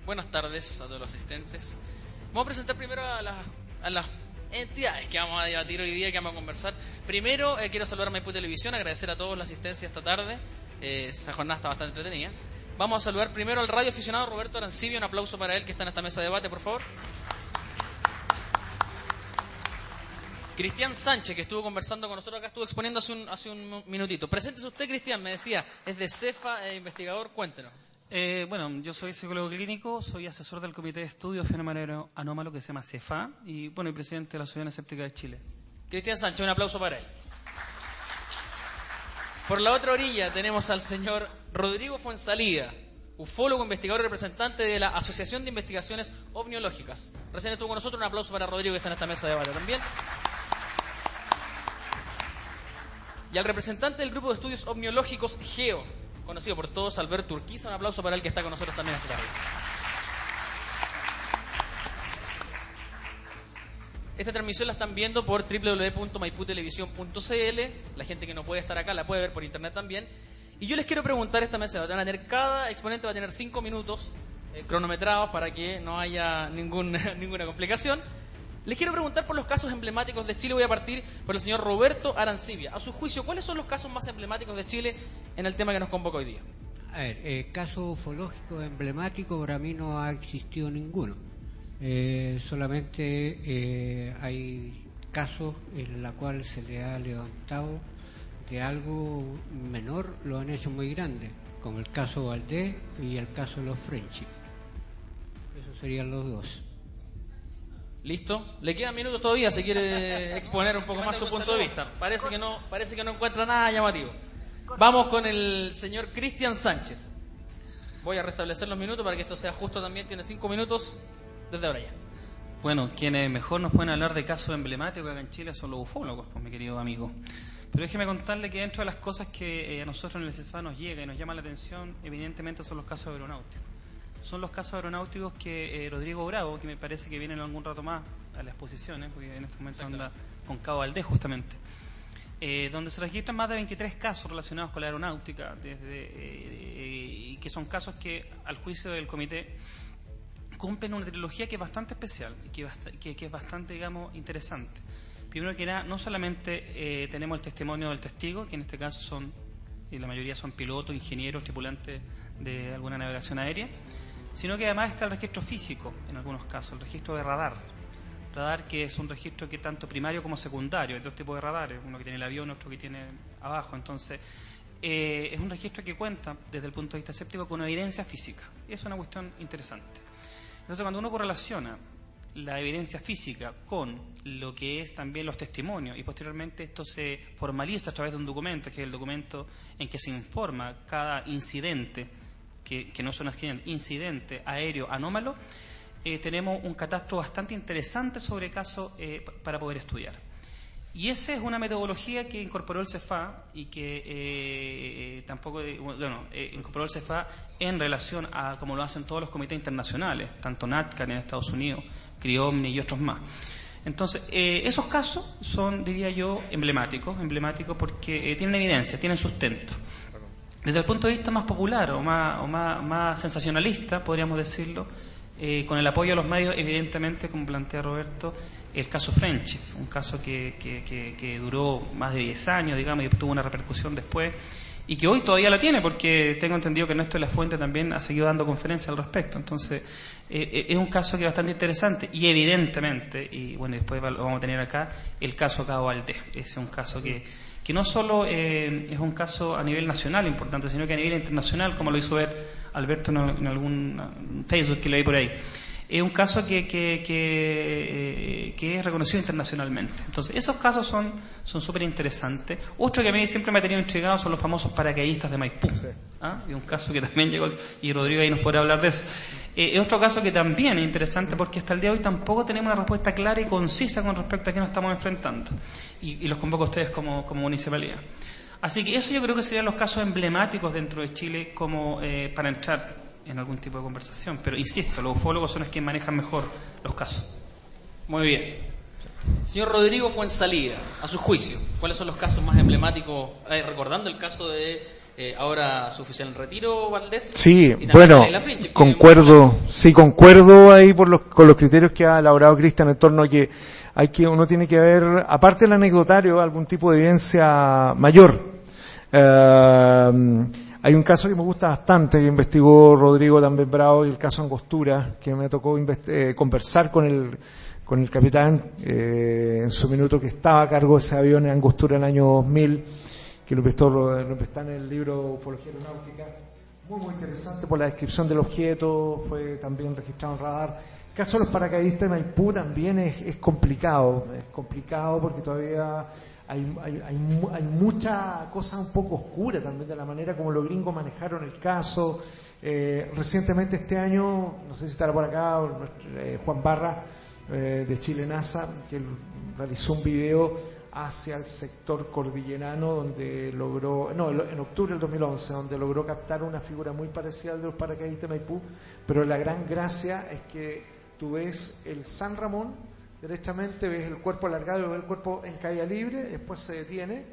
Buenas tardes a todos los asistentes. Vamos a presentar primero a las entidades que vamos a debatir hoy día, que vamos a conversar. Primero, quiero saludar a Maipú Televisión, agradecer a todos la asistencia esta tarde. Esa jornada está bastante entretenida. Vamos a saludar primero al radio aficionado Roberto Arancibia. Un aplauso para él que está en esta mesa de debate, por favor. Cristian Sánchez, que estuvo conversando con nosotros acá, estuvo exponiendo hace un minutito. Preséntese usted, Cristian, me decía, es de CEFA, investigador, cuéntenos. Bueno, yo soy psicólogo clínico, soy asesor del Comité de Estudios Fenómeno Anómalo que se llama CEFA y bueno, y presidente de la Asociación Escéptica de Chile. Cristian Sánchez, un aplauso para él. Por la otra orilla tenemos al señor Rodrigo Fuenzalida, ufólogo, investigador y representante de la Asociación de Investigaciones Ovniológicas. Recién estuvo con nosotros, un aplauso para Rodrigo que está en esta mesa de debate también. Y al representante del Grupo de Estudios Ovniológicos GEO, conocido por todos, Alberto Urquiza. Un aplauso para él que está con nosotros también esta tarde. Esta transmisión la están viendo por www.maiputelevisión.cl. La gente que no puede estar acá la puede ver por internet también. Y yo les quiero preguntar esta mesa, cada exponente va a tener 5 minutos cronometrados para que no haya ninguna complicación. Les quiero preguntar por los casos emblemáticos de Chile. Voy a partir por el señor Roberto Arancibia. A su juicio, ¿cuáles son los casos más emblemáticos de Chile en el tema que nos convoca hoy día? A ver, caso ufológico emblemático para mí no ha existido ninguno. Solamente hay casos en los cuales se le ha levantado de algo menor, lo han hecho muy grande, como el caso Valdés y el caso de los Friendship. Esos serían los dos. ¿Listo? Le quedan minutos todavía, se quiere exponer un poco más su punto de vista. Parece que no encuentra nada llamativo. Vamos con el señor Cristian Sánchez. Voy a restablecer los minutos para que esto sea justo también. Tiene 5 minutos desde ahora ya. Bueno, quienes mejor nos pueden hablar de casos emblemáticos acá en Chile son los ufólogos, pues, mi querido amigo. Pero déjeme contarle que dentro de las cosas que a nosotros en el CEFA nos llega y nos llama la atención, evidentemente son los casos aeronáuticos. Son los casos aeronáuticos que Rodrigo Bravo, que me parece que viene en algún rato más a las exposiciones, porque en este momento anda con Cabo Valdés justamente, donde se registran más de 23 casos relacionados con la aeronáutica, y que son casos que, al juicio del comité, cumplen una trilogía que es bastante especial, que es bastante, digamos, interesante. Primero que nada, no solamente tenemos el testimonio del testigo, que en este caso son, y la mayoría son pilotos, ingenieros, tripulantes de alguna navegación aérea, sino que además está el registro físico, en algunos casos, el registro de radar, que es un registro que tanto primario como secundario, hay dos tipos de radares, uno que tiene el avión, otro que tiene abajo, entonces es un registro que cuenta desde el punto de vista escéptico con evidencia física, y es una cuestión interesante. Entonces cuando uno correlaciona la evidencia física con lo que es también los testimonios, y posteriormente esto se formaliza a través de un documento, que es el documento en que se informa cada incidente, que no son incidente aéreo anómalo, tenemos un catastro bastante interesante sobre casos para poder estudiar. Y esa es una metodología que incorporó el CEFA y que incorporó el CEFA en relación a como lo hacen todos los comités internacionales, tanto NATCAR en Estados Unidos, CRIOMNI y otros más. Entonces, esos casos son, diría yo, emblemáticos porque tienen evidencia, tienen sustento. Desde el punto de vista más popular o más sensacionalista, podríamos decirlo, con el apoyo de los medios, evidentemente, como plantea Roberto, el caso Friendship, un caso que duró más de 10 años, digamos, y tuvo una repercusión después, y que hoy todavía la tiene, porque tengo entendido que Néstor Lafuente también ha seguido dando conferencias al respecto. Entonces, es un caso que es bastante interesante, y evidentemente, y bueno, después lo vamos a tener acá, el caso Cabo Valdés. Es un caso que no solo es un caso a nivel nacional importante, sino que a nivel internacional, como lo hizo ver Alberto en algún Facebook que leí por ahí. Es un caso que es reconocido internacionalmente. Entonces, esos casos son súper interesantes. Otro que a mí siempre me ha tenido intrigado son los famosos paracaidistas de Maipú. Sí. Y un caso que también llegó, y Rodrigo ahí nos podrá hablar de eso. Es otro caso que también es interesante porque hasta el día de hoy tampoco tenemos una respuesta clara y concisa con respecto a qué nos estamos enfrentando. Y los convoco a ustedes como municipalidad. Así que eso yo creo que serían los casos emblemáticos dentro de Chile como para entrar en algún tipo de conversación. Pero insisto, los ufólogos son los que manejan mejor los casos. Muy bien. Señor Rodrigo Fuenzalida, a su juicio, ¿cuáles son los casos más emblemáticos? Recordando el caso de ahora su oficial en retiro, Valdés. Sí, y bueno, la Fringe, concuerdo ahí con los criterios que ha elaborado Cristian en torno a que uno tiene que ver, aparte del anecdotario, algún tipo de evidencia mayor. Hay un caso que me gusta bastante, que investigó Rodrigo también Bravo, y el caso Angostura, que me tocó conversar con el capitán en su minuto, que estaba a cargo de ese avión en Angostura en el año 2000, que lo está en el libro Ufología Aeronáutica. Muy interesante por la descripción del objeto, fue también registrado en radar. El caso de los paracaidistas de Maipú también es complicado porque todavía hay mucha cosa un poco oscura también de la manera como los gringos manejaron el caso. Recientemente este año, no sé si estará por acá, Juan Barra de Chile NASA, que realizó un video hacia el sector cordillerano donde logró, en octubre del 2011, donde logró captar una figura muy parecida al de los paracaidistas de Maipú, pero la gran gracia es que tú ves el San Ramón derechamente, ves el cuerpo alargado, ves el cuerpo en caída libre, después se detiene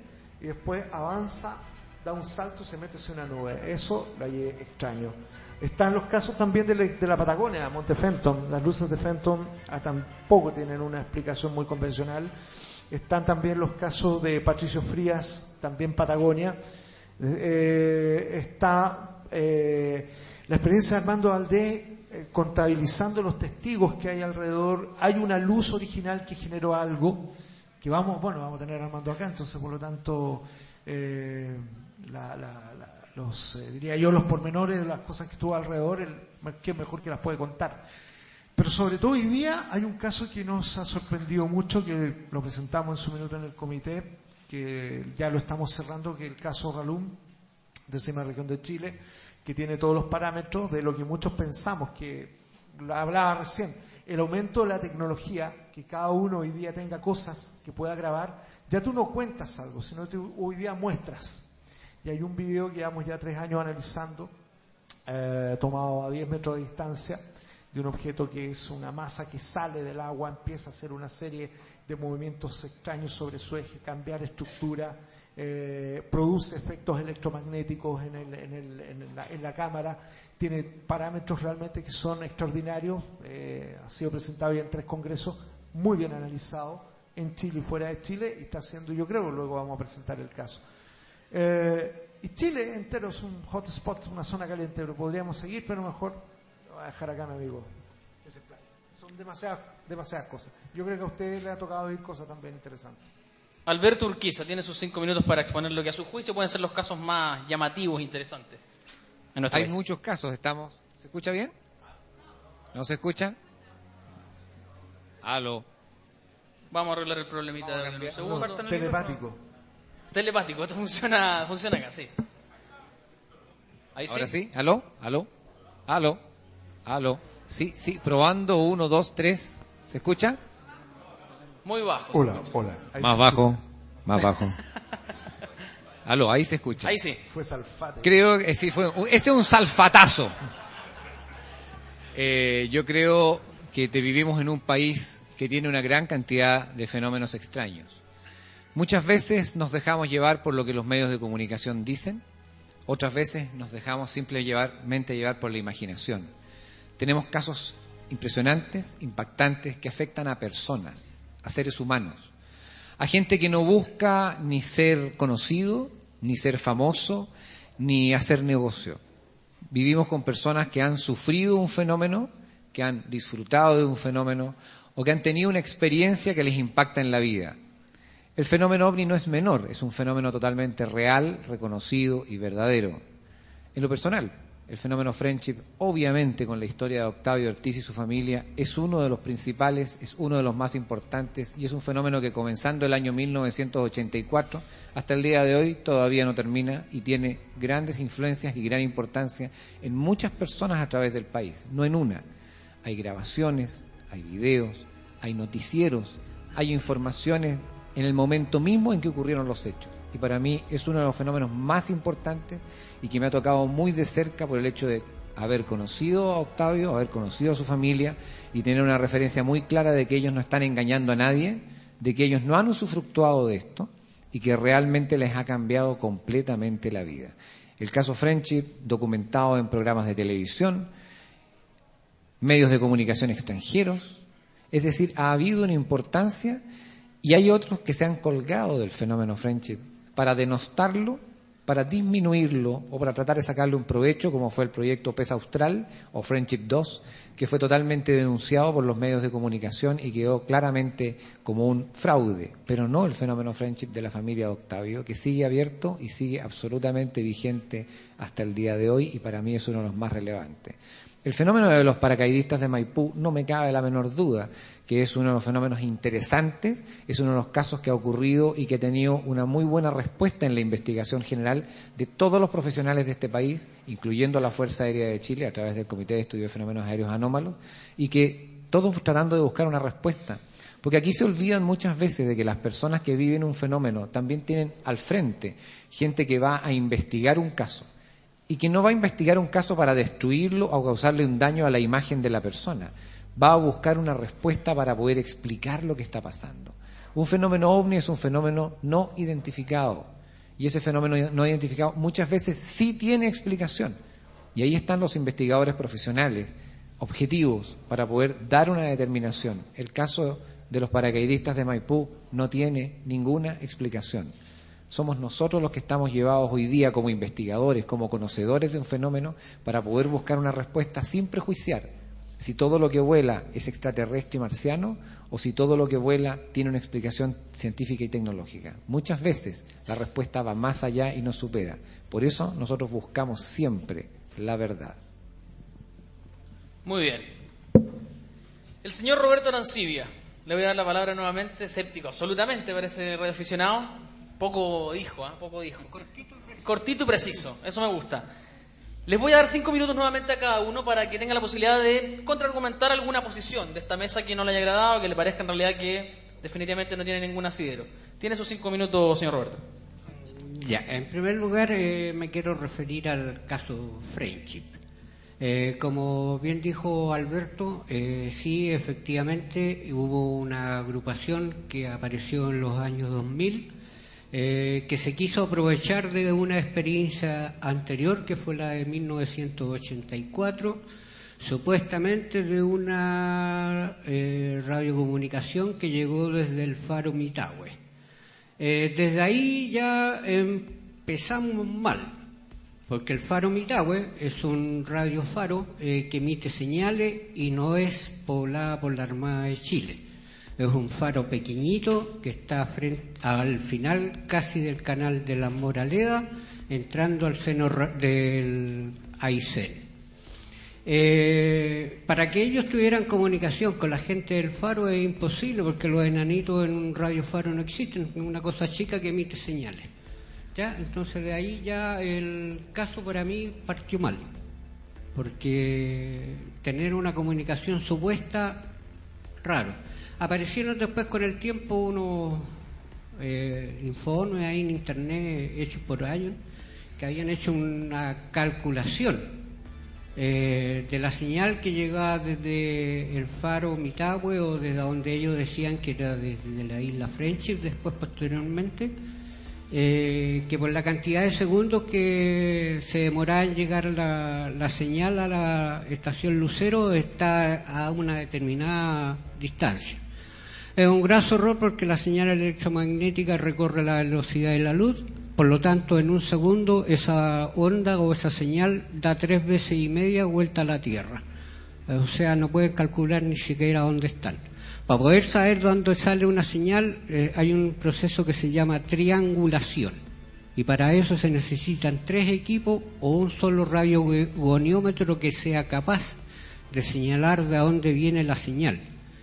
y después avanza, da un salto y se mete hacia una nube. Eso lo hallé extraño. Están los casos también de la Patagonia, Monte Fenton. Las luces de Fenton tampoco tienen una explicación muy convencional. Están también los casos de Patricio Frías, también Patagonia. Está la experiencia de Armando Valdés, contabilizando los testigos que hay alrededor. Hay una luz original que generó algo, que vamos a tener a Armando acá, entonces por lo tanto diría yo, los pormenores de las cosas que estuvo alrededor, que mejor que las puede contar. Pero sobre todo hoy día hay un caso que nos ha sorprendido mucho, que lo presentamos en su minuto en el comité, que ya lo estamos cerrando, que es el caso Ralum, décima región de Chile, que tiene todos los parámetros de lo que muchos pensamos, que lo hablaba recién, el aumento de la tecnología, que cada uno hoy día tenga cosas que pueda grabar. Ya tú no cuentas algo, sino que hoy día muestras. Y hay un video que llevamos ya 3 años analizando, tomado a 10 metros de distancia, de un objeto que es una masa que sale del agua, empieza a hacer una serie de movimientos extraños sobre su eje, cambiar estructura, produce efectos electromagnéticos en la cámara, tiene parámetros realmente que son extraordinarios. Ha sido presentado ya en 3 congresos, muy bien analizado en Chile y fuera de Chile, y está siendo, yo creo, luego vamos a presentar el caso. Y Chile entero es un hotspot, una zona caliente, pero podríamos seguir, pero mejor lo voy a dejar acá, mi amigo. Son demasiadas cosas. Yo creo que a usted le ha tocado oír cosas también interesantes. Alberto Urquiza tiene sus 5 minutos para exponer lo que a su juicio pueden ser los casos más llamativos e interesantes en nuestro país. Muchos casos, ¿se escucha bien? ¿No se escucha? Aló. Vamos a arreglar el problemita de un segundo. Telepático, esto funciona acá, sí. Ahora sí, aló. Sí, probando, 1, 2, 3. ¿Se escucha? Muy bajo. Hola. Más bajo. Aló, ahí se escucha. Ahí sí. Fue salfate. Creo que sí, este es un salfatazo. Yo creo que vivimos en un país que tiene una gran cantidad de fenómenos extraños. Muchas veces nos dejamos llevar por lo que los medios de comunicación dicen, otras veces nos dejamos simplemente llevar por la imaginación. Tenemos casos impresionantes, impactantes, que afectan a personas, a seres humanos, a gente que no busca ni ser conocido, ni ser famoso, ni hacer negocio. Vivimos con personas que han sufrido un fenómeno, que han disfrutado de un fenómeno, o que han tenido una experiencia que les impacta en la vida. El fenómeno OVNI no es menor, es un fenómeno totalmente real, reconocido y verdadero. En lo personal, el fenómeno Friendship, obviamente con la historia de Octavio Ortiz y su familia, es uno de los principales, es uno de los más importantes, y es un fenómeno que comenzando el año 1984 hasta el día de hoy todavía no termina y tiene grandes influencias y gran importancia en muchas personas a través del país, no en una. Hay grabaciones, hay videos, hay noticieros, hay informaciones en el momento mismo en que ocurrieron los hechos. Y para mí es uno de los fenómenos más importantes y que me ha tocado muy de cerca por el hecho de haber conocido a Octavio, haber conocido a su familia y tener una referencia muy clara de que ellos no están engañando a nadie, de que ellos no han usufructuado de esto y que realmente les ha cambiado completamente la vida. El caso Friendship, documentado en programas de televisión, medios de comunicación extranjeros. Es decir, ha habido una importancia y hay otros que se han colgado del fenómeno Friendship para denostarlo, para disminuirlo o para tratar de sacarle un provecho, como fue el proyecto PES Austral o Friendship 2, que fue totalmente denunciado por los medios de comunicación y quedó claramente como un fraude, pero no el fenómeno Friendship de la familia de Octavio, que sigue abierto y sigue absolutamente vigente hasta el día de hoy y para mí es uno de los más relevantes. El fenómeno de los paracaidistas de Maipú no me cabe la menor duda que es uno de los fenómenos interesantes, es uno de los casos que ha ocurrido y que ha tenido una muy buena respuesta en la investigación general de todos los profesionales de este país, incluyendo la Fuerza Aérea de Chile a través del Comité de Estudio de Fenómenos Aéreos Anómalos, y que todos tratando de buscar una respuesta. Porque aquí se olvidan muchas veces de que las personas que viven un fenómeno también tienen al frente gente que va a investigar un caso y que no va a investigar un caso para destruirlo o causarle un daño a la imagen de la persona. Va a buscar una respuesta para poder explicar lo que está pasando. Un fenómeno ovni es un fenómeno no identificado y ese fenómeno no identificado muchas veces sí tiene explicación. Y ahí están los investigadores profesionales, objetivos, para poder dar una determinación. El caso de los paracaidistas de Maipú no tiene ninguna explicación. Somos nosotros los que estamos llevados hoy día como investigadores, como conocedores de un fenómeno, para poder buscar una respuesta sin prejuiciar si todo lo que vuela es extraterrestre y marciano o si todo lo que vuela tiene una explicación científica y tecnológica. Muchas veces la respuesta va más allá y nos supera. Por eso nosotros buscamos siempre la verdad. Muy bien. El señor Roberto Arancibia. Le voy a dar la palabra nuevamente, escéptico, absolutamente, parece radioaficionado. Poco dijo, poco dijo. Cortito y preciso, eso me gusta. Les voy a dar 5 minutos nuevamente a cada uno para que tenga la posibilidad de contraargumentar alguna posición de esta mesa que no le haya agradado, que le parezca en realidad que definitivamente no tiene ningún asidero. Tiene sus 5 minutos, señor Roberto. Ya, en primer lugar me quiero referir al caso Friendship. Como bien dijo Alberto, sí, efectivamente hubo una agrupación que apareció en los años 2000, que se quiso aprovechar de una experiencia anterior, que fue la de 1984, supuestamente de una radiocomunicación que llegó desde el Faro Mitahue. Desde ahí ya empezamos mal, porque el Faro Mitahue es un radiofaro que emite señales y no es poblada por la Armada de Chile. Es un faro pequeñito que está al final casi del canal de la Moraleda, entrando al seno del Aysén. Para que ellos tuvieran comunicación con la gente del faro es imposible, porque los enanitos en un radiofaro no existen, es una cosa chica que emite señales. ¿Ya? Entonces de ahí ya el caso para mí partió mal, porque tener una comunicación supuesta, raro. Aparecieron después con el tiempo unos informes ahí en internet hechos por Ayon, que habían hecho una calculación de la señal que llegaba desde el faro Mitahue o desde donde ellos decían que era desde la isla Friendship, después posteriormente, que por la cantidad de segundos que se demoraba en llegar la señal a la estación Lucero está a una determinada distancia. Es un graso error porque la señal electromagnética recorre la velocidad de la luz, por lo tanto en un segundo esa onda o esa señal da 3 veces y media vuelta a la Tierra. O sea, no pueden calcular ni siquiera dónde están. Para poder saber dónde sale una señal hay un proceso que se llama triangulación, y para eso se necesitan 3 equipos o un solo radiogoniómetro que sea capaz de señalar de dónde viene la señal.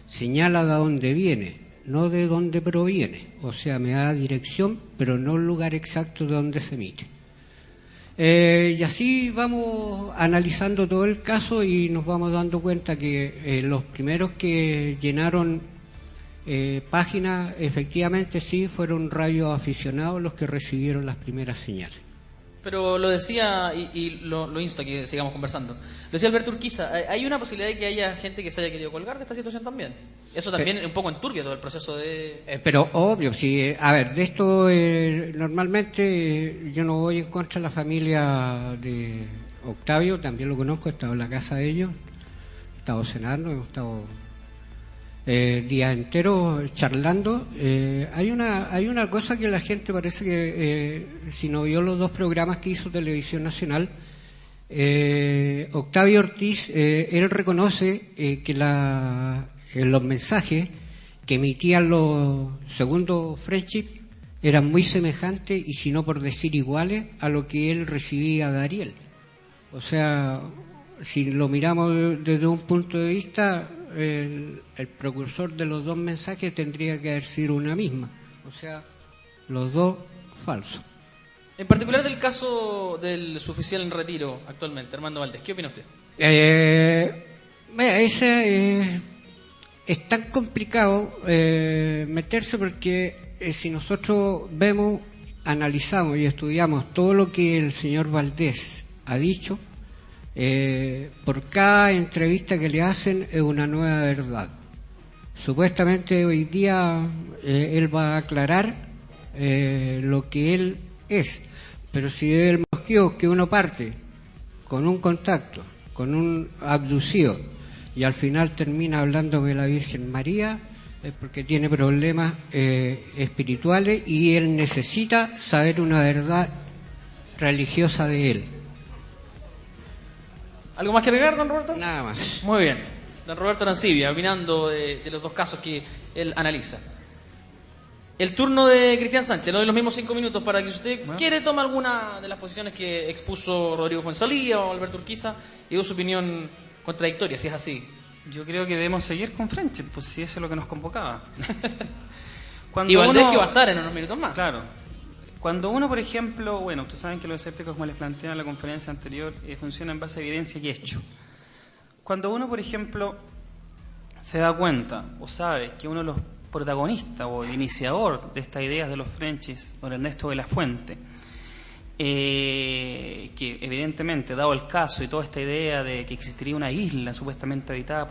Señala de dónde viene, no de dónde proviene. O sea, me da dirección, pero no el lugar exacto de donde se emite. Y así vamos analizando todo el caso y nos vamos dando cuenta que los primeros que llenaron páginas, efectivamente sí, fueron radioaficionados los que recibieron las primeras señales. Pero lo decía, y lo insto a que sigamos conversando. Lo decía Alberto Urquiza, hay una posibilidad de que haya gente que se haya querido colgar de esta situación también. Eso también un poco enturbia todo el proceso de... Pero obvio, sí. A ver, de esto normalmente yo no voy en contra de la familia de Octavio, también lo conozco, he estado en la casa de ellos, he estado cenando, hemos estado días enteros charlando. Hay una cosa que la gente parece que si no vio los 2 programas que hizo Televisión Nacional, Octavio Ortiz, él reconoce que los mensajes que emitían los segundos Friendship eran muy semejantes, y si no por decir iguales, a lo que él recibía de Ariel. O sea, si lo miramos desde un punto de vista, el precursor de los 2 mensajes tendría que haber sido una misma. O sea, los 2 falsos. En particular del caso del suboficial en retiro actualmente, Armando Valdés, ¿qué opina usted? Es tan complicado meterse, porque si nosotros vemos, analizamos y estudiamos todo lo que el señor Valdés ha dicho, por cada entrevista que le hacen es una nueva verdad. Supuestamente hoy día él va a aclarar lo que él es, pero si de el mosqueo que uno parte con un contacto, con un abducido, y al final termina hablándome de la Virgen María, es porque tiene problemas espirituales, y él necesita saber una verdad religiosa de él. ¿Algo más que agregar, don Roberto? Nada más. Muy bien. Don Roberto Arancibia, opinando de los 2 casos que él analiza. El turno de Cristian Sánchez, le doy los mismos 5 minutos para que usted quiere tome alguna de las posiciones que expuso Rodrigo Fuenzalía o Alberto Urquiza y dé su opinión contradictoria, si es así. Yo creo que debemos seguir con Friendship, pues si eso es lo que nos convocaba. Y Valdés que va a estar en unos minutos más. Claro. Cuando uno, por ejemplo, bueno, ustedes saben que los escépticos, como les planteé en la conferencia anterior, funcionan en base a evidencia y hecho. Cuando uno, por ejemplo, se da cuenta o sabe que uno de los protagonistas o el iniciador de estas ideas de los Frenchies, don Ernesto de la Fuente, que evidentemente, dado el caso y toda esta idea de que existiría una isla supuestamente habitada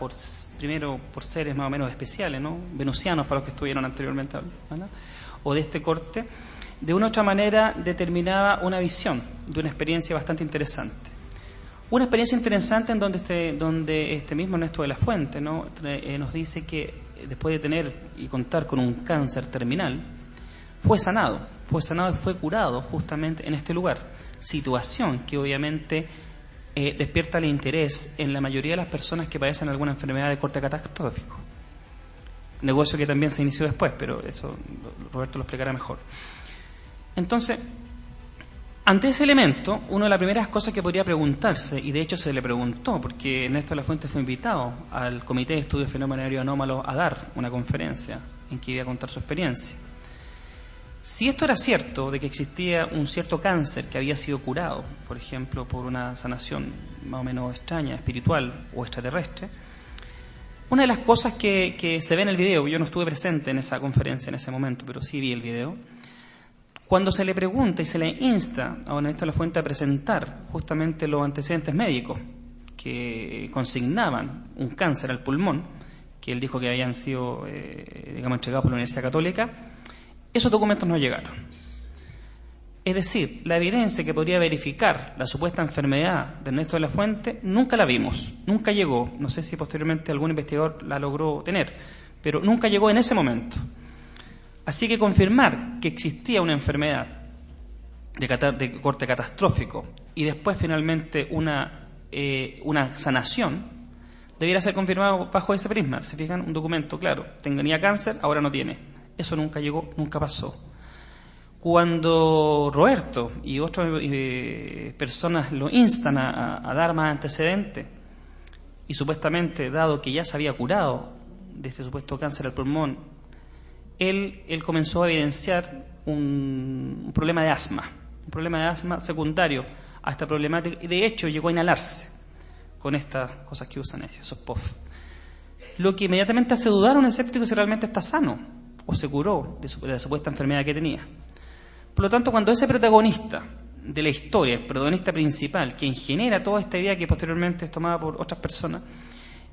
primero por seres más o menos especiales, ¿no?, venusianos para los que estuvieron anteriormente, ¿verdad?, o de este corte, de una u otra manera determinaba una visión de una experiencia bastante interesante. Una experiencia interesante en donde este mismo Ernesto de la Fuente, ¿no?, nos dice que después de tener y contar con un cáncer terminal, fue sanado y fue curado justamente en este lugar. Situación que obviamente despierta el interés en la mayoría de las personas que padecen alguna enfermedad de corte catastrófico. Negocio que también se inició después, pero eso Roberto lo explicará mejor. Entonces, ante ese elemento, una de las primeras cosas que podría preguntarse, y de hecho se le preguntó, porque Ernesto de la Fuente fue invitado al Comité de Estudios de Fenómenos Aéreos Anómalos a dar una conferencia en que iba a contar su experiencia. Si esto era cierto, de que existía un cierto cáncer que había sido curado, por ejemplo, por una sanación más o menos extraña, espiritual o extraterrestre, una de las cosas que se ve en el video, yo no estuve presente en esa conferencia en ese momento, pero sí vi el video, cuando se le pregunta y se le insta a don Ernesto de la Fuente a presentar justamente los antecedentes médicos que consignaban un cáncer al pulmón, que él dijo que habían sido, entregados por la Universidad Católica, esos documentos no llegaron. Es decir, la evidencia que podría verificar la supuesta enfermedad de Ernesto de la Fuente nunca la vimos, nunca llegó. No sé si posteriormente algún investigador la logró tener, pero nunca llegó en ese momento. Así que confirmar que existía una enfermedad de corte catastrófico y después finalmente una sanación debiera ser confirmado bajo ese prisma. ¿Se fijan? Un documento, claro, tenía cáncer, ahora no tiene. Eso nunca llegó, nunca pasó. Cuando Roberto y otras personas lo instan a dar más antecedentes y supuestamente, dado que ya se había curado de este supuesto cáncer al pulmón, él comenzó a evidenciar un problema de asma secundario a esta problemática, y de hecho llegó a inhalarse con estas cosas que usan ellos, esos POF. Lo que inmediatamente hace dudar a un escéptico si realmente está sano o se curó de la supuesta enfermedad que tenía. Por lo tanto, cuando ese protagonista de la historia, el protagonista principal, quien genera toda esta idea que posteriormente es tomada por otras personas,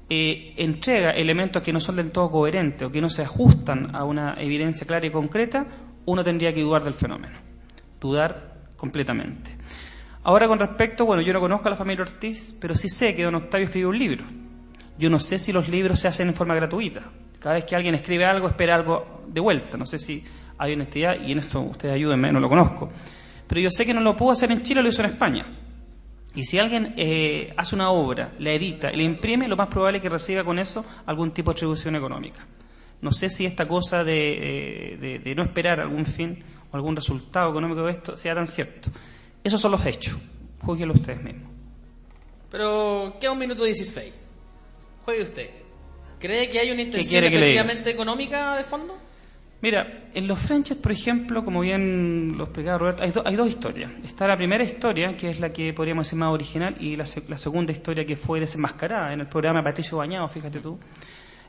entrega elementos que no son del todo coherentes o que no se ajustan a una evidencia clara y concreta, uno tendría que dudar del fenómeno, dudar completamente. Ahora, con respecto, bueno, yo no conozco a la familia Ortiz, pero sí sé que don Octavio escribió un libro. Yo no sé si los libros se hacen en forma gratuita. Cada vez que alguien escribe algo, espera algo de vuelta. No sé si hay honestidad, y en esto ustedes ayúdenme, no lo conozco. Pero yo sé que no lo pudo hacer en Chile, lo hizo en España. Y si alguien hace una obra, la edita y la imprime, lo más probable es que reciba con eso algún tipo de atribución económica. No sé si esta cosa de no esperar algún fin o algún resultado económico de esto sea tan cierto. Esos son los hechos. Júguenlo ustedes mismos. Pero queda 1 minuto 16. Juegue usted. ¿Cree que hay una intención quiere que le diga? efectivamente económica de fondo? Mira, en los Frenches, por ejemplo, como bien lo explicaba Roberto, hay dos historias. Está la primera historia, que es la que podríamos decir más original, y la segunda historia que fue desenmascarada en el programa de Patricio Bañado, fíjate tú,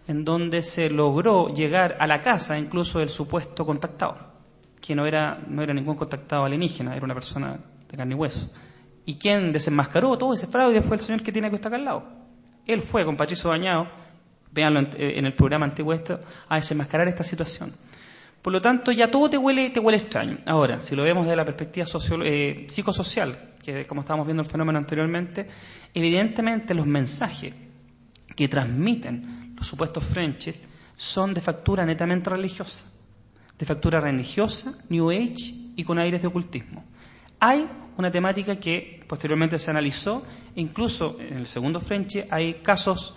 en donde se logró llegar a la casa incluso del supuesto contactado, que no era ningún contactado alienígena, era una persona de carne y hueso. Y quien desenmascaró todo ese fraude fue el señor que tiene que estar acá al lado. Él fue con Patricio Bañado, véanlo en el programa antiguo a desenmascarar esta situación. Por lo tanto, ya todo te huele extraño. Ahora, si lo vemos desde la perspectiva psicosocial, que como estábamos viendo el fenómeno anteriormente, evidentemente los mensajes que transmiten los supuestos Frenches son de factura netamente religiosa. De factura religiosa, New Age y con aires de ocultismo. Hay una temática que posteriormente se analizó, incluso en el segundo French hay casos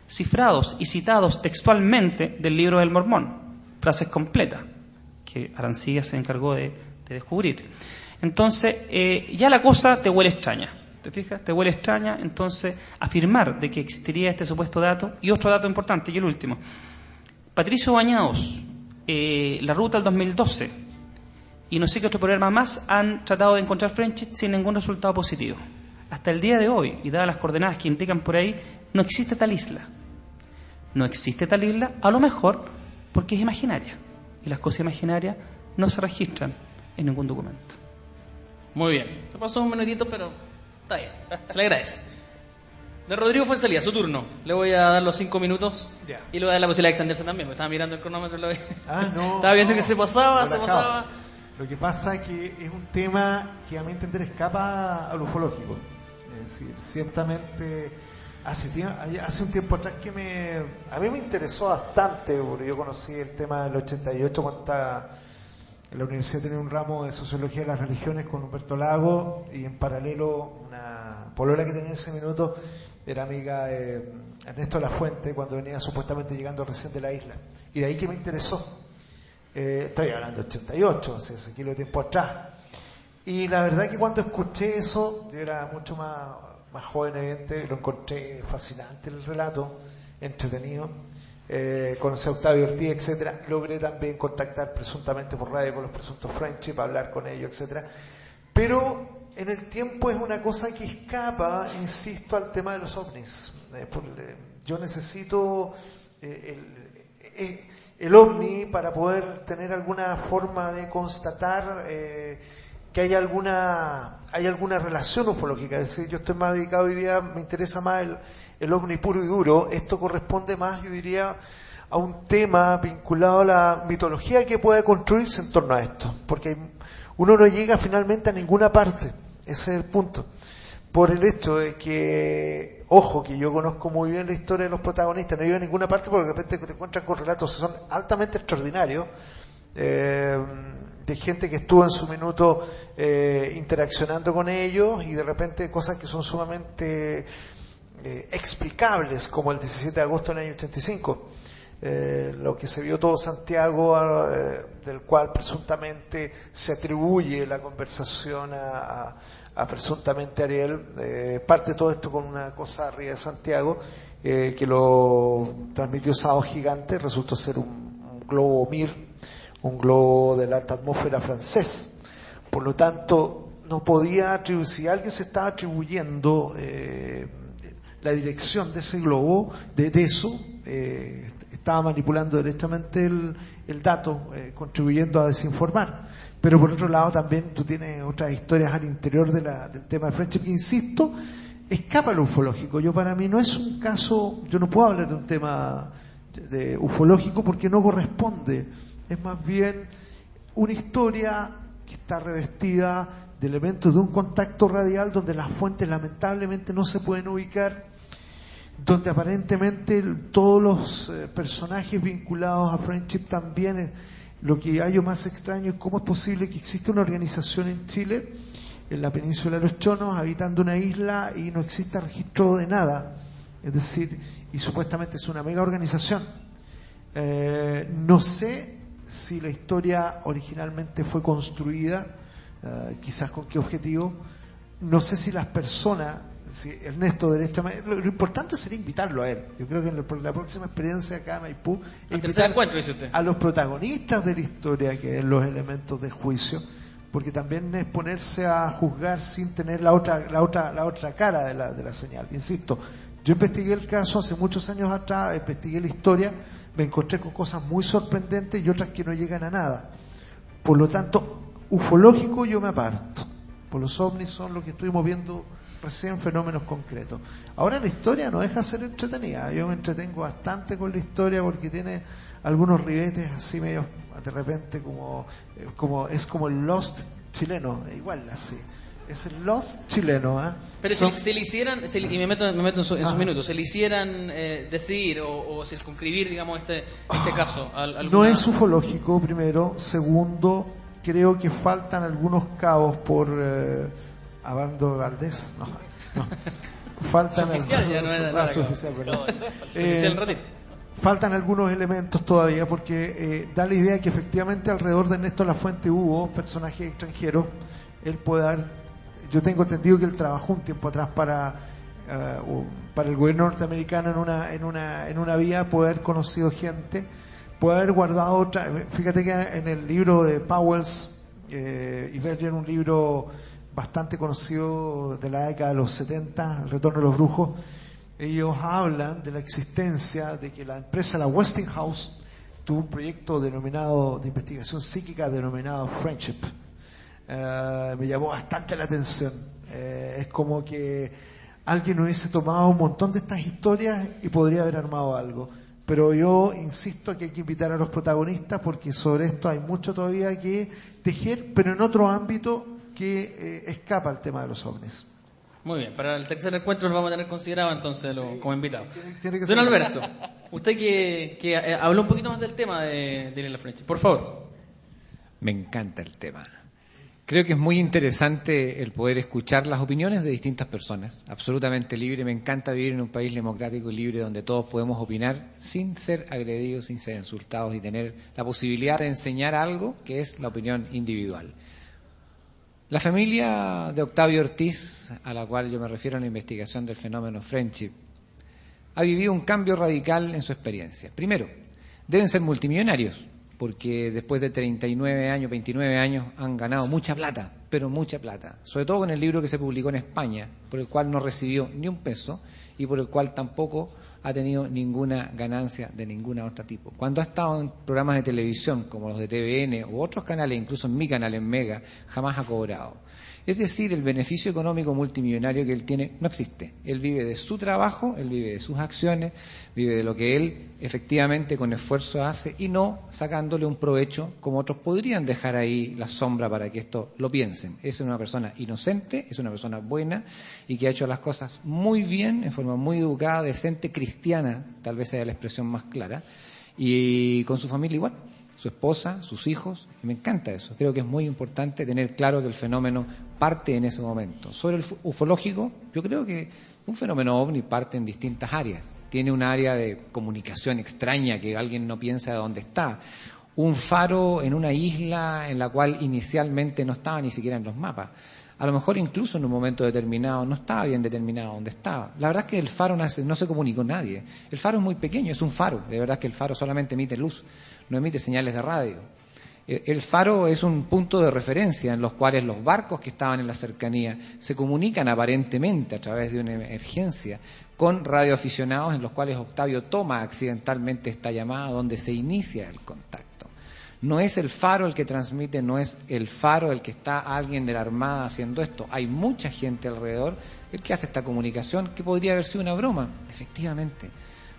cifrados y citados textualmente del libro del Mormón, frases completas, que Arancibia se encargó de descubrir. Entonces, ya la cosa te huele extraña, ¿te fijas? Te huele extraña, entonces, afirmar de que existiría este supuesto dato. Y otro dato importante, y el último. Patricio Bañados, La Ruta al 2012, y no sé qué otro programa más, han tratado de encontrar French sin ningún resultado positivo. Hasta el día de hoy, y dadas las coordenadas que indican por ahí, no existe tal isla. No existe tal isla, a lo mejor porque es imaginaria. Y las cosas imaginarias no se registran en ningún documento. Muy bien. Se pasó un minutito, pero está bien. Se le agradece. De Rodrigo Fuenzalía, su turno. Le voy a dar los 5 minutos. Ya. Y le voy a dar la posibilidad de extenderse también, porque estaba mirando el cronómetro. No. Estaba viendo que se pasaba. Lo que pasa es que es un tema que a mi entender escapa al ufológico. Es decir, ciertamente hace un tiempo atrás que a mí me interesó bastante, porque yo conocí el tema del 88 cuando estaba en la universidad, tenía un ramo de sociología de las religiones con Humberto Lago, y en paralelo una polola que tenía en ese minuto era amiga de Ernesto de la Fuente cuando venía supuestamente llegando recién de la isla, y de ahí que me interesó. Estoy hablando de 88, hace kilo de tiempo atrás, y la verdad que cuando escuché eso, yo era mucho más joven, evidente, lo encontré fascinante el relato, entretenido. Conocí a Octavio Ortiz, etcétera. Logré también contactar presuntamente por radio con los presuntos French para hablar con ellos, etcétera. Pero en el tiempo es una cosa que escapa, insisto, al tema de los ovnis. Yo necesito el ovni para poder tener alguna forma de constatar que hay alguna relación ufológica. Es decir, yo estoy más dedicado hoy día, me interesa más el ovni puro y duro. Esto corresponde más, yo diría, a un tema vinculado a la mitología que puede construirse en torno a esto, porque uno no llega finalmente a ninguna parte. Ese es el punto. Por el hecho de que, ojo, que yo conozco muy bien la historia de los protagonistas, no llego a ninguna parte porque de repente te encuentras con relatos que son altamente extraordinarios, de gente que estuvo en su minuto interaccionando con ellos, y de repente cosas que son sumamente explicables, como el 17 de agosto del año 85, lo que se vio todo Santiago, del cual presuntamente se atribuye la conversación a presuntamente Ariel. Parte todo esto con una cosa arriba de Santiago, que lo transmitió Sábado Gigante, resultó ser un globo Mir, un globo de la alta atmósfera francés. Por lo tanto, no podía atribuir, si alguien se estaba atribuyendo la dirección de ese globo, de eso, estaba manipulando directamente el dato, contribuyendo a desinformar. Pero por otro lado también tú tienes otras historias al interior del tema de Friendship que, insisto, escapa lo ufológico. Para mí no es un caso, yo no puedo hablar de un tema de ufológico porque no corresponde. Es más bien una historia que está revestida de elementos de un contacto radial donde las fuentes lamentablemente no se pueden ubicar, donde aparentemente todos los personajes vinculados a Friendship también, lo que hay más extraño es cómo es posible que exista una organización en Chile, en la península de los Chonos, habitando una isla y no exista registro de nada, es decir, y supuestamente es una mega organización. No sé si la historia originalmente fue construida, quizás con qué objetivo, no sé si las personas, si Ernesto derechamente, lo importante sería invitarlo a él. Yo creo que en la próxima experiencia acá en Maipú, invitar a los protagonistas de la historia, que es los elementos de juicio, porque también es ponerse a juzgar sin tener la otra cara de la señal. Insisto, yo investigué el caso hace muchos años atrás, investigué la historia, me encontré con cosas muy sorprendentes y otras que no llegan a nada. Por lo tanto, ufológico yo me aparto. Por los ovnis son lo que estuvimos viendo recién, fenómenos concretos. Ahora la historia no deja de ser entretenida. Yo me entretengo bastante con la historia porque tiene algunos ribetes así medio de repente como el Lost chileno, igual así. Es el Lost chileno, ¿eh? Pero si le hicieran, y me meto en sus minutos, se le hicieran decidir o circunscribir, digamos, este caso. No es ufológico, primero. Segundo, creo que faltan algunos cabos por Abando Valdés. No. Faltan oficial, ya no era nada. Oficial, perdón. Oficial retiro. Faltan algunos elementos todavía porque da la idea que efectivamente alrededor de Ernesto Lafuente hubo personajes extranjeros. Él puede dar. Yo tengo entendido que él trabajó un tiempo atrás para el gobierno norteamericano en una vía, puede haber conocido gente, puede haber guardado otra. Fíjate que en el libro de Powell's y Berger, un libro bastante conocido de la década de los 70, El retorno de los brujos, ellos hablan de la existencia de que la empresa, la Westinghouse, tuvo un proyecto de investigación psíquica denominado Friendship. Me llamó bastante la atención. Es como que alguien hubiese tomado un montón de estas historias y podría haber armado algo. Pero yo insisto que hay que invitar a los protagonistas porque sobre esto hay mucho todavía que tejer, pero en otro ámbito que escapa al tema de los ovnis. Muy bien, para el tercer encuentro lo vamos a tener considerado entonces como invitado. Tiene que Don ser. Alberto, usted que habló un poquito más del tema de la Friendship, por favor. Me encanta el tema. Creo que es muy interesante el poder escuchar las opiniones de distintas personas, absolutamente libre. Me encanta vivir en un país democrático y libre donde todos podemos opinar sin ser agredidos, sin ser insultados y tener la posibilidad de enseñar algo que es la opinión individual. La familia de Octavio Ortiz, a la cual yo me refiero en la investigación del fenómeno Friendship, ha vivido un cambio radical en su experiencia. Primero, deben ser multimillonarios, porque después de 39 años, 29 años, han ganado mucha plata, pero mucha plata. Sobre todo con el libro que se publicó en España, por el cual no recibió ni un peso y por el cual tampoco ha tenido ninguna ganancia de ninguna otra tipo. Cuando ha estado en programas de televisión como los de TVN u otros canales, incluso en mi canal en Mega, jamás ha cobrado. Es decir, el beneficio económico multimillonario que él tiene no existe. Él vive de su trabajo, él vive de sus acciones, vive de lo que él efectivamente con esfuerzo hace y no sacándole un provecho como otros podrían dejar ahí la sombra para que esto lo piensen. Es una persona inocente, es una persona buena y que ha hecho las cosas muy bien, en forma muy educada, decente, cristiana, tal vez sea la expresión más clara, y con su familia igual. Su esposa, sus hijos, me encanta eso. Creo que es muy importante tener claro que el fenómeno parte en ese momento. Sobre el ufológico, yo creo que un fenómeno ovni parte en distintas áreas. Tiene un área de comunicación extraña que alguien no piensa de dónde está. Un faro en una isla en la cual inicialmente no estaba ni siquiera en los mapas. A lo mejor incluso en un momento determinado no estaba bien determinado dónde estaba. La verdad es que el faro no se comunicó con nadie. El faro es muy pequeño, es un faro. De verdad que el faro solamente emite luz, no emite señales de radio. El faro es un punto de referencia en los cuales los barcos que estaban en la cercanía se comunican aparentemente a través de una emergencia con radioaficionados en los cuales Octavio toma accidentalmente esta llamada donde se inicia el contacto. No es el faro el que transmite, no es el faro el que está alguien de la Armada haciendo esto. Hay mucha gente alrededor el que hace esta comunicación que podría haber sido una broma, efectivamente.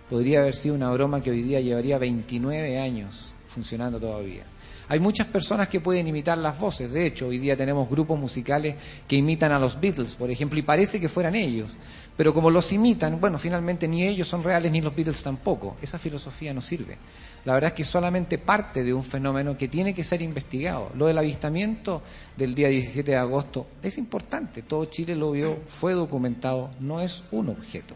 Podría haber sido una broma que hoy día llevaría 29 años funcionando todavía. Hay muchas personas que pueden imitar las voces. De hecho, hoy día tenemos grupos musicales que imitan a los Beatles, por ejemplo, y parece que fueran ellos. Pero como los imitan, bueno, finalmente ni ellos son reales ni los Beatles tampoco. Esa filosofía no sirve. La verdad es que es solamente parte de un fenómeno que tiene que ser investigado. Lo del avistamiento del día 17 de agosto es importante. Todo Chile lo vio, fue documentado, no es un objeto.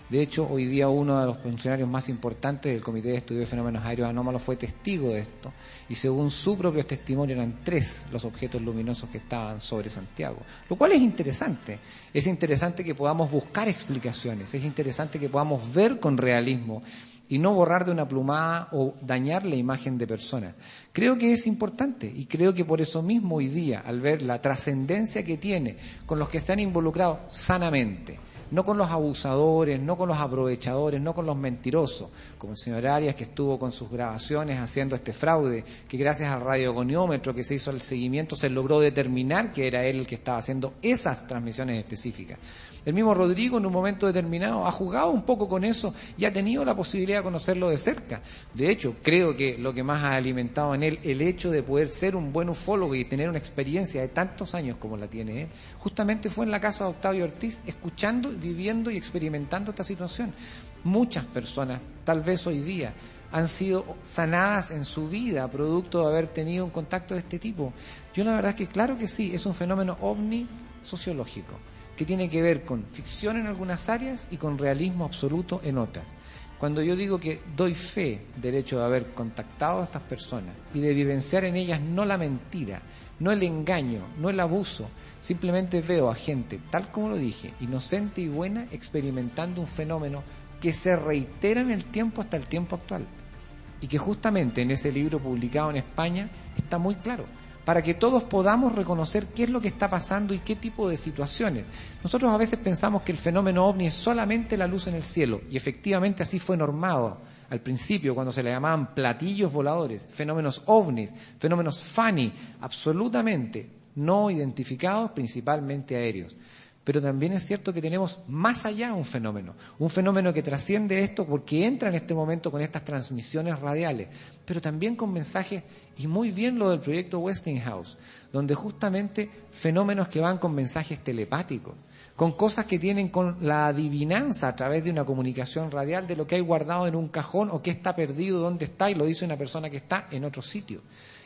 De hecho, hoy día uno de los funcionarios más importantes del Comité de Estudio de Fenómenos Aéreos Anómalos fue testigo de esto, y según su propio testimonio eran 3 los objetos luminosos que estaban sobre Santiago, lo cual es interesante. Es interesante que podamos buscar explicaciones, es interesante que podamos ver con realismo y no borrar de una plumada o dañar la imagen de personas. Creo que es importante y creo que por eso mismo hoy día, al ver la trascendencia que tiene con los que se han involucrado sanamente, no con los abusadores, no con los aprovechadores, no con los mentirosos, como el señor Arias que estuvo con sus grabaciones haciendo este fraude, que gracias al radiogoniómetro que se hizo el seguimiento se logró determinar que era él el que estaba haciendo esas transmisiones específicas. El mismo Rodrigo en un momento determinado ha jugado un poco con eso y ha tenido la posibilidad de conocerlo de cerca. De hecho, creo que lo que más ha alimentado en él el hecho de poder ser un buen ufólogo y tener una experiencia de tantos años como la tiene él, justamente fue en la casa de Octavio Ortiz, escuchando, viviendo y experimentando esta situación. Muchas personas, tal vez hoy día, han sido sanadas en su vida producto de haber tenido un contacto de este tipo. Yo la verdad es que claro que sí, es un fenómeno ovni sociológico, que tiene que ver con ficción en algunas áreas y con realismo absoluto en otras. Cuando yo digo que doy fe del hecho de haber contactado a estas personas y de vivenciar en ellas no la mentira, no el engaño, no el abuso, simplemente veo a gente, tal como lo dije, inocente y buena, experimentando un fenómeno que se reitera en el tiempo hasta el tiempo actual. Y que justamente en ese libro publicado en España está muy claro, para que todos podamos reconocer qué es lo que está pasando y qué tipo de situaciones. Nosotros a veces pensamos que el fenómeno ovni es solamente la luz en el cielo, y efectivamente así fue normado al principio cuando se le llamaban platillos voladores, fenómenos ovnis, fenómenos FANI, absolutamente no identificados, principalmente aéreos. Pero también es cierto que tenemos más allá un fenómeno que trasciende esto porque entra en este momento con estas transmisiones radiales, pero también con mensajes, y muy bien lo del proyecto Westinghouse, donde justamente fenómenos que van con mensajes telepáticos, con cosas que tienen con la adivinanza a través de una comunicación radial de lo que hay guardado en un cajón o que está perdido, dónde está, y lo dice una persona que está en otro sitio.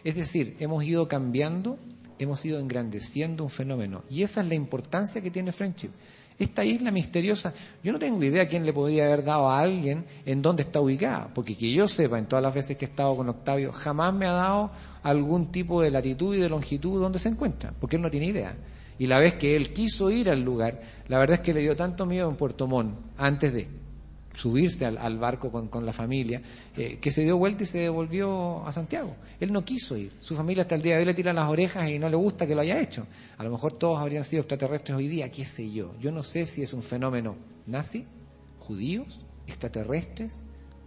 Es decir, hemos ido cambiando, hemos ido engrandeciendo un fenómeno, y esa es la importancia que tiene Friendship. Esta isla misteriosa, yo no tengo idea quién le podría haber dado a alguien en dónde está ubicada, porque que yo sepa, en todas las veces que he estado con Octavio, jamás me ha dado algún tipo de latitud y de longitud donde se encuentra, porque él no tiene idea. Y la vez que él quiso ir al lugar, la verdad es que le dio tanto miedo en Puerto Montt, antes de subirse al barco con la familia, que se dio vuelta y se devolvió a Santiago. Él no quiso ir. Su familia hasta el día de hoy le tira las orejas y no le gusta que lo haya hecho. A lo mejor todos habrían sido extraterrestres hoy día, qué sé yo. Yo no sé si es un fenómeno nazi, judíos, extraterrestres,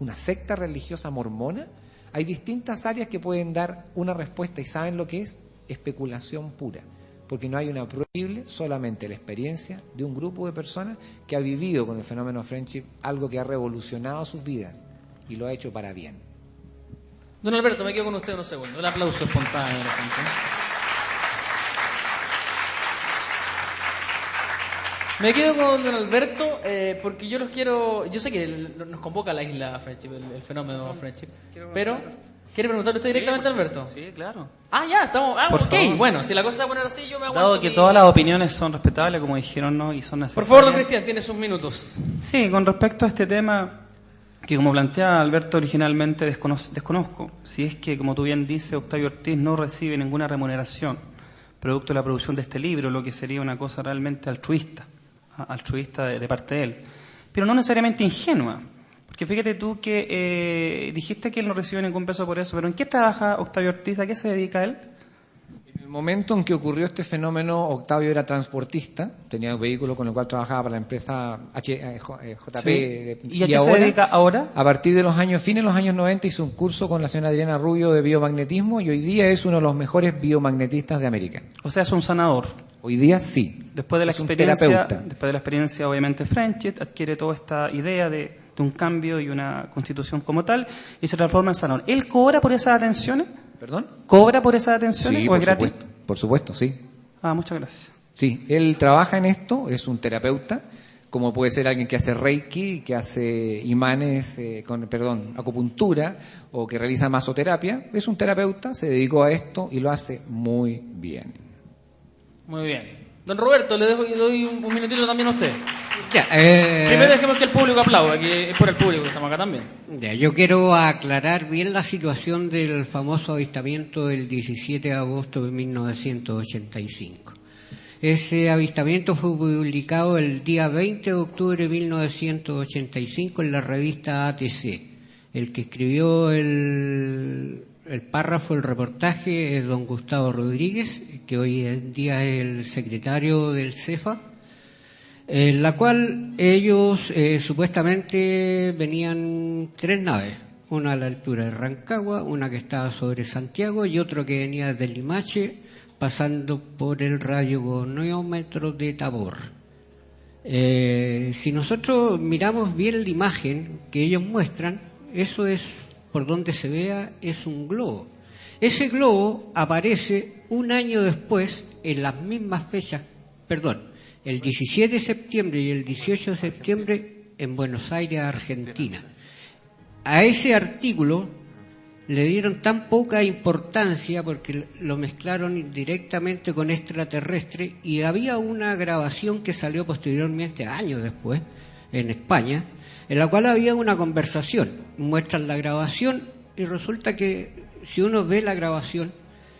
una secta religiosa mormona. Hay distintas áreas que pueden dar una respuesta y ¿saben lo que es? Especulación pura. Porque no hay una prohibible, solamente la experiencia de un grupo de personas que ha vivido con el fenómeno Friendship algo que ha revolucionado sus vidas y lo ha hecho para bien. Don Alberto, me quedo con usted unos segundos. Un aplauso espontáneo. Me quedo con don Alberto porque yo los quiero... Yo sé que nos convoca a la isla Friendship, el fenómeno Friendship, pero... ¿Quiere preguntarle usted directamente a Alberto? Sí, claro. Ah, ya, estamos... Ah, por ok, favor. Bueno, si la cosa se va a poner así, yo me aguanto. Dado que todas las opiniones son respetables, como dijeron, ¿no? Y son necesarias. Por favor, don Cristian, tiene sus minutos. Sí, con respecto a este tema, que como plantea Alberto originalmente desconozco, si es que, como tú bien dices, Octavio Ortiz no recibe ninguna remuneración producto de la producción de este libro, lo que sería una cosa realmente altruista de parte de él, pero no necesariamente ingenua. Porque fíjate tú que dijiste que él no recibe ningún peso por eso, pero ¿en qué trabaja Octavio Ortiz? ¿A qué se dedica él? En el momento en que ocurrió este fenómeno, Octavio era transportista, tenía un vehículo con el cual trabajaba para la empresa JP. Sí. ¿Y a qué se dedica ahora? A partir de fines de los años 90, hizo un curso con la señora Adriana Rubio de biomagnetismo y hoy día es uno de los mejores biomagnetistas de América. O sea, es un sanador. Hoy día sí. Después de la Es un experiencia, terapeuta. obviamente, Frenchet adquiere toda esta idea de un cambio y una constitución como tal y se transforma en sanador. ¿Él cobra por esas atenciones? ¿Perdón? ¿Cobra por esas atenciones Sí, o es gratis? Por supuesto, sí. Muchas gracias. Sí, él trabaja en esto, es un terapeuta, como puede ser alguien que hace reiki, que hace imanes, acupuntura, o que realiza masoterapia. Es un terapeuta, se dedicó a esto y lo hace muy bien. Muy bien. Don Roberto, le doy un minutito también a usted. Ya, Primero dejemos que el público aplauda, que es por el público que estamos acá también. ya, yo quiero aclarar bien la situación del famoso avistamiento del 17 de agosto de 1985. Ese avistamiento fue publicado el día 20 de octubre de 1985 en la revista ATC. El que escribió el párrafo, el reportaje, es don Gustavo Rodríguez, que hoy en día es el secretario del CEFA, en la cual ellos supuestamente venían 3 naves, una a la altura de Rancagua, una que estaba sobre Santiago y otro que venía desde Limache, pasando por el radiogonómetro de Tabor. Si nosotros miramos bien la imagen que ellos muestran, eso es, por donde se vea, es un globo. Ese globo aparece un año después, en las mismas fechas, el 17 de septiembre y el 18 de septiembre en Buenos Aires, Argentina. A ese artículo le dieron tan poca importancia porque lo mezclaron directamente con extraterrestre y había una grabación que salió posteriormente, años después, en España, en la cual había una conversación. Muestran la grabación y resulta que si uno ve la grabación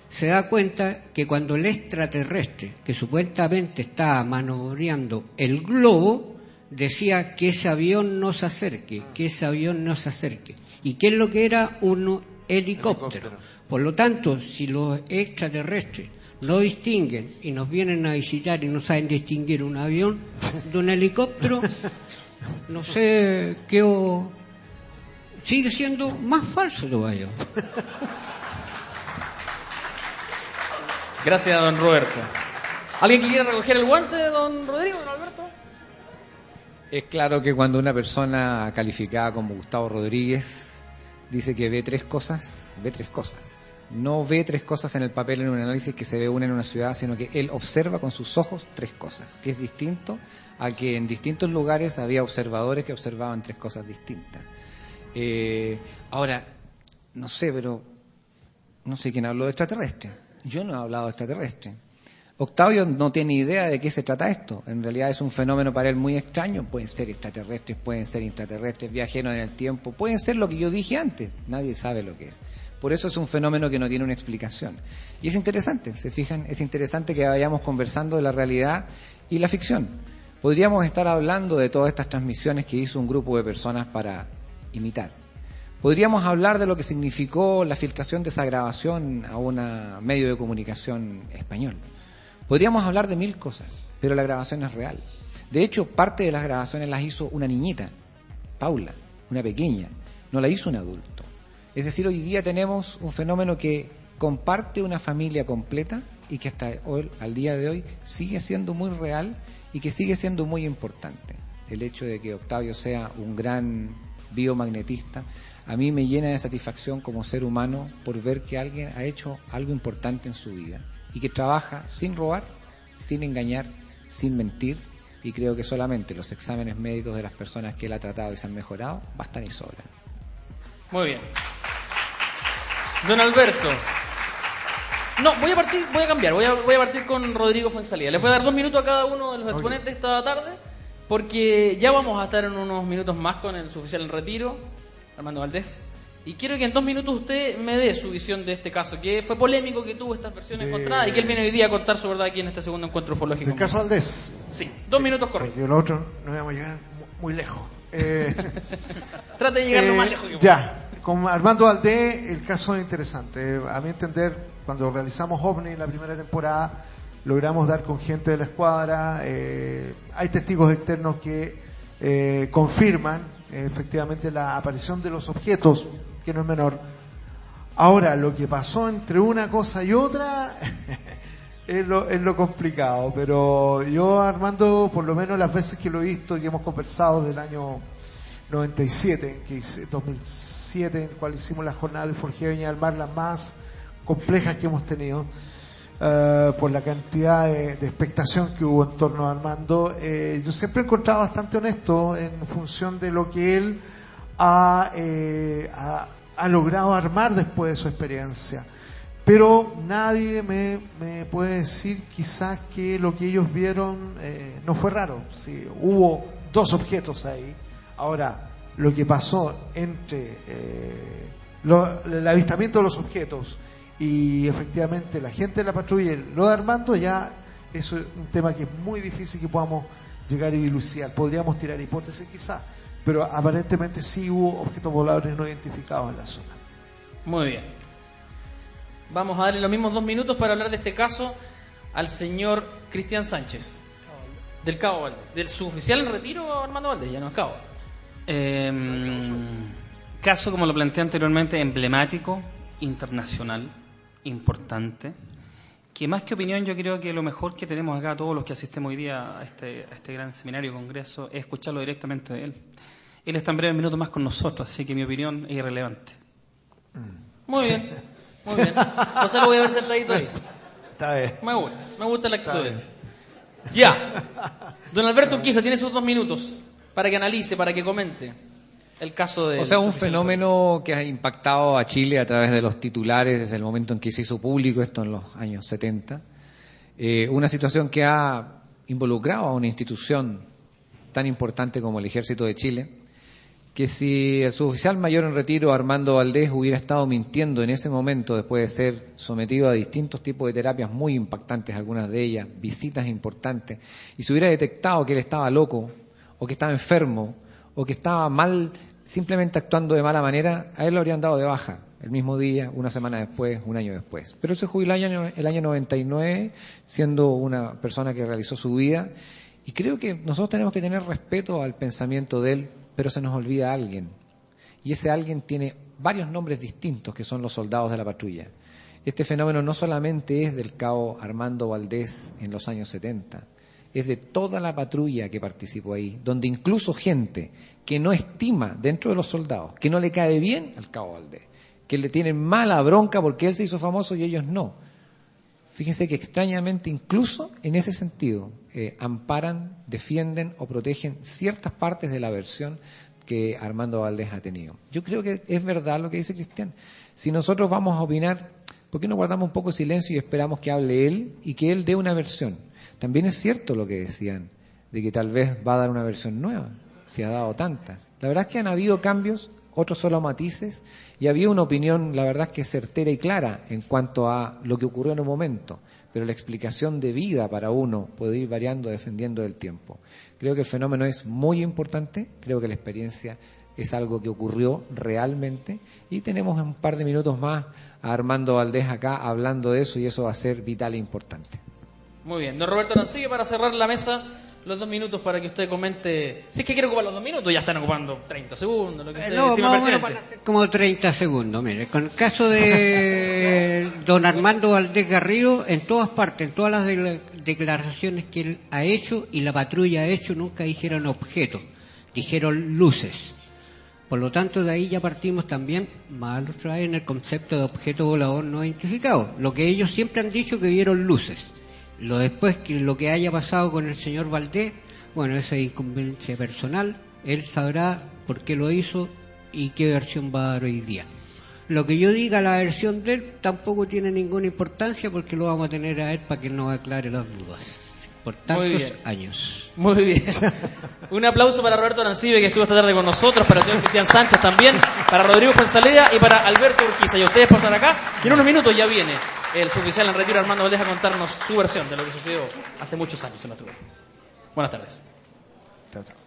se da cuenta que cuando el extraterrestre, que supuestamente estaba maniobrando el globo, decía que ese avión no se acerque, que ese avión no se acerque. ¿Y qué es lo que era? Un helicóptero. Por lo tanto, si los extraterrestres no distinguen y nos vienen a visitar y no saben distinguir un avión de un helicóptero, no sé qué sigue siendo más falso todavía. Gracias, don Roberto. ¿Alguien que quiera recoger el guante de don Rodrigo, don Alberto? Es claro que cuando una persona calificada como Gustavo Rodríguez dice que ve 3 cosas, ve 3 cosas. No ve 3 cosas en el papel en un análisis que se ve una en una ciudad, sino que él observa con sus ojos 3 cosas, que es distinto a que en distintos lugares había observadores que observaban 3 cosas distintas. Ahora, no sé quién habló de extraterrestre. Yo no he hablado de extraterrestre. Octavio no tiene idea de qué se trata esto. En realidad es un fenómeno para él muy extraño. Pueden ser extraterrestres, pueden ser intraterrestres, viajeros en el tiempo, pueden ser lo que yo dije antes. Nadie sabe lo que es. Por eso es un fenómeno que no tiene una explicación. Y es interesante, ¿se fijan? Es interesante que vayamos conversando de la realidad y la ficción. Podríamos estar hablando de todas estas transmisiones que hizo un grupo de personas para imitar. Podríamos hablar de lo que significó la filtración de esa grabación a un medio de comunicación español. Podríamos hablar de 1000 cosas, pero la grabación es real. De hecho, parte de las grabaciones las hizo una niñita, Paula, una pequeña, no la hizo un adulto. Es decir, hoy día tenemos un fenómeno que comparte una familia completa y que hasta hoy, al día de hoy, sigue siendo muy real y que sigue siendo muy importante. El hecho de que Octavio sea un gran biomagnetista, a mí me llena de satisfacción como ser humano por ver que alguien ha hecho algo importante en su vida y que trabaja sin robar, sin engañar, sin mentir, y creo que solamente los exámenes médicos de las personas que él ha tratado y se han mejorado bastan y sobran. Muy bien. Don Alberto. No, voy a cambiar, voy a partir con Rodrigo Fuenzalía. Les voy a dar 2 minutos a cada uno de los exponentes esta tarde, porque ya vamos a estar en unos minutos más con el suboficial en retiro, Armando Valdés. Y quiero que en 2 minutos usted me dé su visión de este caso, que fue polémico, que tuvo estas versiones encontradas y que él viene hoy día a contar su verdad aquí en este segundo encuentro ufológico. ¿El caso Valdés? Sí, 2 minutos correctos. Porque lo otro no vamos a llegar muy lejos. Trate de llegar lo más lejos que pueda. Ya, con Armando Valdés el caso es interesante. A mi entender, cuando realizamos OVNI la primera temporada, logramos dar con gente de la escuadra. Hay testigos externos que confirman efectivamente la aparición de los objetos, que no es menor. Ahora, lo que pasó entre una cosa y otra es lo complicado, pero yo, Armando, por lo menos las veces que lo he visto y que hemos conversado del año 97, 2007, en el cual hicimos la jornada de Forjeo Viña del Mar, las más complejas que hemos tenido, por la cantidad de expectación que hubo en torno a Armando, yo siempre he encontrado bastante honesto en función de lo que él ha logrado armar después de su experiencia. Pero nadie me puede decir quizás que lo que ellos vieron no fue raro. Sí, hubo 2 objetos ahí. Ahora, lo que pasó entre el avistamiento de los objetos y efectivamente la gente de la patrulla y lo de Armando, ya eso es un tema que es muy difícil que podamos llegar y dilucidar. Podríamos tirar hipótesis quizás, pero aparentemente sí hubo objetos voladores no identificados en la zona. Muy bien. Vamos a darle los mismos 2 minutos para hablar de este caso al señor Cristian Sánchez, del Cabo Valdés. ¿Del suboficial en retiro, Armando Valdés? Ya no es Cabo. Caso, como lo planteé anteriormente, emblemático, internacional, importante, que más que opinión, yo creo que lo mejor que tenemos acá, todos los que asistimos hoy día a este gran seminario, congreso, es escucharlo directamente de él. Él está en breves minutos más con nosotros, así que mi opinión es irrelevante. Muy bien, muy bien. José, lo voy a ver sentadito ahí. Está bien. Me gusta la actitud de él. Ya. Don Alberto Urquiza tiene sus 2 minutos para que analice, para que comente el caso de... O sea, un fenómeno que ha impactado a Chile a través de los titulares desde el momento en que se hizo público, esto en los años 70. Una situación que ha involucrado a una institución tan importante como el Ejército de Chile, que si el suboficial mayor en retiro, Armando Valdés, hubiera estado mintiendo en ese momento, después de ser sometido a distintos tipos de terapias muy impactantes, algunas de ellas, visitas importantes, y se hubiera detectado que él estaba loco, o que estaba enfermo, o que estaba mal, simplemente actuando de mala manera, a él lo habrían dado de baja el mismo día, una semana después, un año después. Pero él se jubiló el año 99, siendo una persona que realizó su vida, y creo que nosotros tenemos que tener respeto al pensamiento de él, pero se nos olvida alguien. Y ese alguien tiene varios nombres distintos, que son los soldados de la patrulla. Este fenómeno no solamente es del cabo Armando Valdés en los años 70, es de toda la patrulla que participó ahí, donde incluso gente que no estima dentro de los soldados, que no le cae bien al cabo Valdés, que le tienen mala bronca porque él se hizo famoso y ellos no. Fíjense que extrañamente, incluso en ese sentido, amparan, defienden o protegen ciertas partes de la versión que Armando Valdés ha tenido. Yo creo que es verdad lo que dice Cristian. Si nosotros vamos a opinar, ¿por qué no guardamos un poco de silencio y esperamos que hable él y que él dé una versión? También es cierto lo que decían, de que tal vez va a dar una versión nueva, si ha dado tantas. La verdad es que han habido cambios, otros solo matices, y había una opinión, la verdad es que certera y clara en cuanto a lo que ocurrió en un momento, pero la explicación de vida para uno puede ir variando dependiendo del tiempo. Creo que el fenómeno es muy importante, creo que la experiencia es algo que ocurrió realmente, y tenemos un par de minutos más a Armando Valdés acá hablando de eso, y eso va a ser vital e importante. Muy bien. Don Roberto Arancibia, para cerrar la mesa, los 2 minutos para que usted comente. Si es que quiere ocupar los 2 minutos, ya están ocupando 30 segundos. Lo que usted No, más o menos para hacer como 30 segundos. Mire, con el caso de don Armando Valdés Garrido, en todas partes, en todas las declaraciones que él ha hecho y la patrulla ha hecho, nunca dijeron objetos, dijeron luces. Por lo tanto, de ahí ya partimos también, más otra vez, en el concepto de objeto volador no identificado. Lo que ellos siempre han dicho que vieron luces. Lo que haya pasado con el señor Valdés, bueno, esa es incumbencia personal, él sabrá por qué lo hizo y qué versión va a dar hoy día. Lo que yo diga, la versión de él, tampoco tiene ninguna importancia porque lo vamos a tener a él para que nos aclare las dudas. Por tantos años. Muy bien. Un aplauso para Roberto Arancibia, que estuvo esta tarde con nosotros, para el señor Cristian Sánchez también, para Rodrigo Fuenzaleda y para Alberto Urquiza. Y a ustedes por estar acá. Y en unos minutos ya viene el suboficial en retiro, Armando Valdés, a contarnos su versión de lo que sucedió hace muchos años en la Tuve. Buenas tardes. Chao, chao.